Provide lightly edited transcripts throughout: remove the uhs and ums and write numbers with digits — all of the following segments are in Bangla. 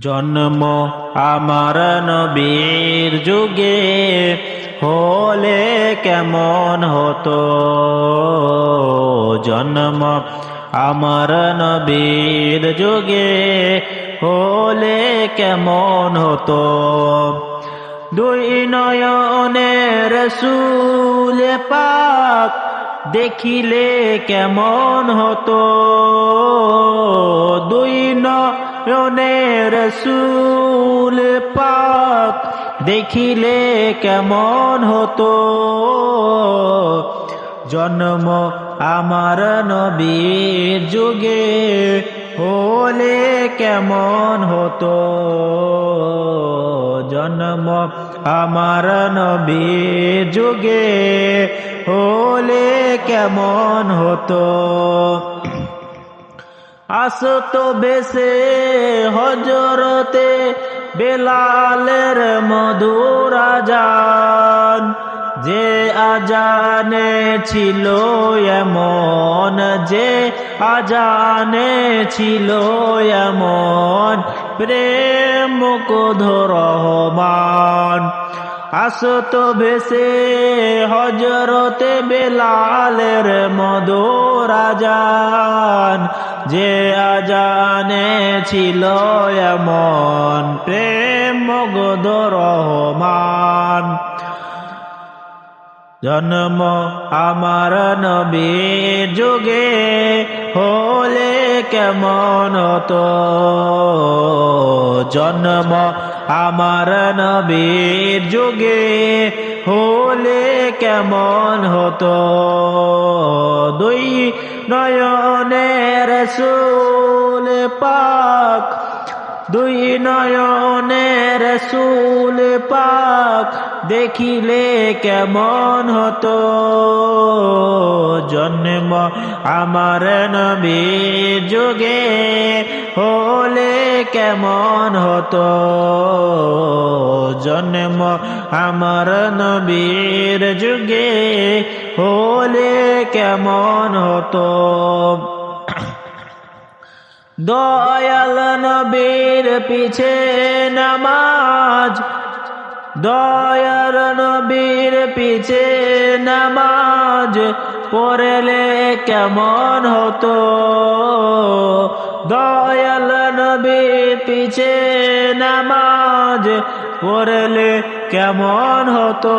জন্ম আমার নবীর যুগে হলে কেমন হতো। জন্ম আমার নবীর যুগে হলে কেমন হতো। দুই নয়নে রাসূল পাক দেখিলে কেমন হতো। দুই নয়নে রাসূল পাক দেখিলে কেমন হতো। জন্ম আমার নবীর যুগে হলে কেমন হতো। জন্ম আমার নবীর যুগে হলে কেমন হতো। আসতো বেশে হযরতে বেলালের মধুর আজান, যে আজানে ছিল এমন, যে আজানে ছিল এমন প্রেম মুগ্ধ রহমান। আসতো বেশে হযরতে বেলালের মধুর আজান, যে আজানে ছিল এমন প্রেম মুগ্ধ রহমান। জন্ম আমার নবীর যুগে হলে কেমন হতো। জন্ম আমার নবীর যুগে হলে কেমন হতো। দুই নয়নে রাসূল পাক, দুই নয়নে রাসূল পাক দেখিলে কেমন হতো। জন্ম আমার নবীর যুগে হলে কেমন হতো। জন্ম আমার নবীর যুগে হলে কেমন হতো। দয়াল নবীর পিছে নামাজ, দয়াল নবীর পিছে নামাজ পড়লে কেমন হতো। দয়াল নবীর পিছে নামাজ পড়লে কেমন হতো।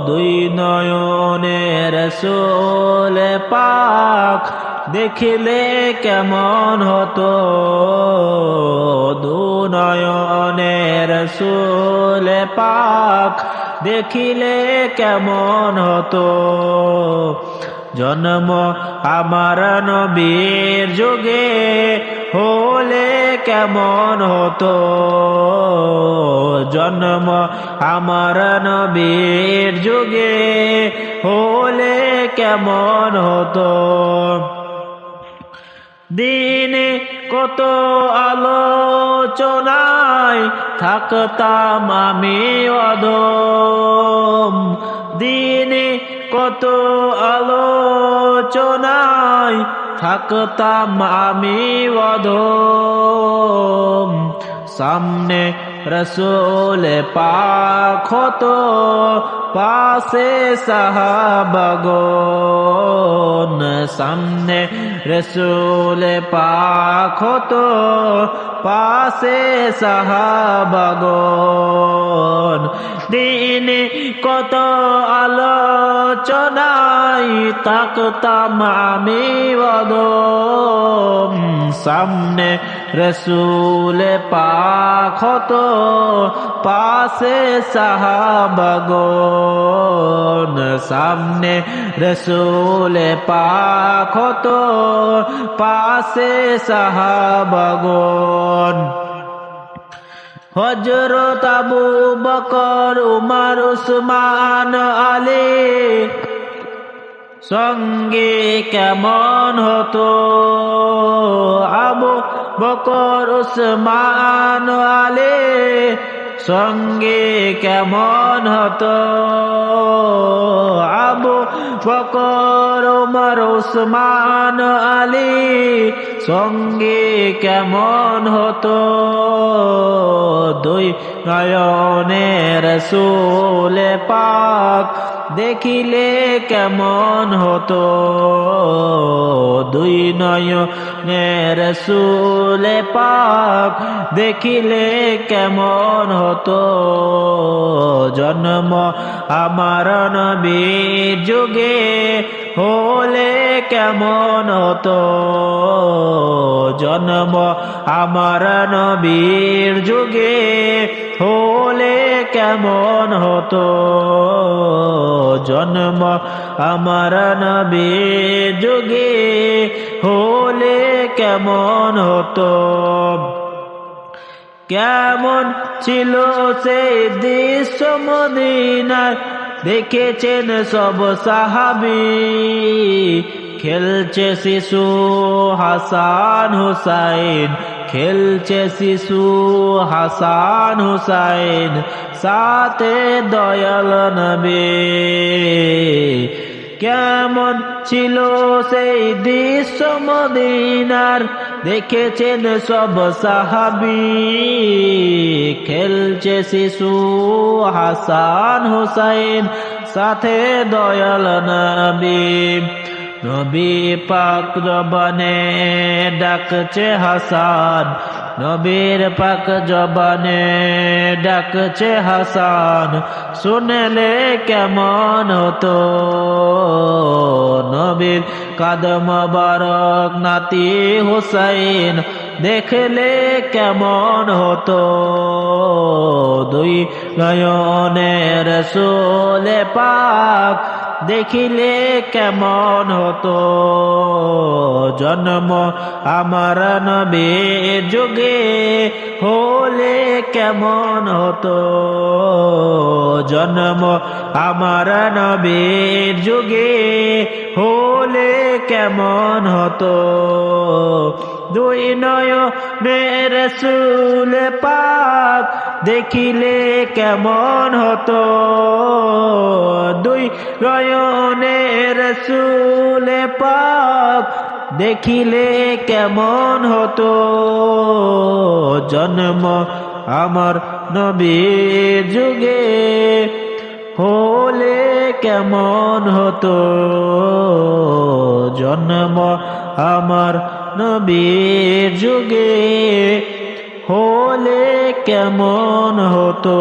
দুই নয়নে রাসূল পাক দেখিলে কেমন হতো। দু নয়নে রাসূল পাক দেখিলে কেমন হতো। জন্ম আমার নবীর যুগে হলে কেমন হতো। জন্ম আমার নবীর যুগে হলে কেমন হতো। দিনে কত আলোচনায় থাকতাম আমি অধম। দিনে কত আলোচনায় থাকতাম আমি অধম। সামনে রাসূল পাক হতো, পাশে সাহাবাগণ। সামনে রাসূল পাক হতো, পাশে সাহাবাগণ। দিনে কত আলোচনায় থাকতাম আমি অধম। সামনে রাসূল পাক হতো, পাশে সাহাবাগণ। সামনে রাসূল পাক হতো, পাশে সাহাবাগণ। হযরত আবু বকর, উমর, উসমান, আলী সঙ্গে কেমন হতো। আবু বকর, উসমান, আলী সঙ্গে কেমন হতো আবু বকর ওমর উসমান আলী সঙ্গে কেমন হতো দুই নয়নে রসূল পাক দেখিলে কেমন হতো দুই নয়নে রসূল পাক দেখিলে কেমন হতো জন্ম আমার নবীর যুগে হলে কেমন হতো জন্ম আমার নবীর যুগে হলে কেমন হতো জন্ম আমার নবীর যুগে হলে কেমন হতো কেমন ছিল সেই দৃশ্য মদিনার দেখেছেন সব সাহাবী খেলছে শিশু হাসান হুসাইন খেলছে শিশু হাসান হুসাইন সাথে দয়াল নবী কেমন ছিল সেই দৃশ্য মদিনার দেখেছেন সব সাহাবী খেলছে শিশু হাসান হুসাইন সাথে দয়াল নবী নবী পাক জবানে ডাকছে হাসান নবীর পাক জবানে ডাকছে হাসান শুনলে কেমন হতো নবীর কদম মোবারক নাতি হুসাইন দেখলে কেমন হতো দুই নয়নে রসূল পাক দেখিলে কেমন হতো জন্ম আমার নবীর যুগে হলে কেমন হতো জন্ম আমার নবীর যুগে হলে কেমন হতো দুই নয়নে রসূল পাক দেখিলে কেমন হতো দুই নয়নে রসূল পাক দেখিলে কেমন হতো জন্ম আমার নবীর যুগে হলে কেমন হতো জন্ম আমার নবীর যুগে হলে কেমন হতো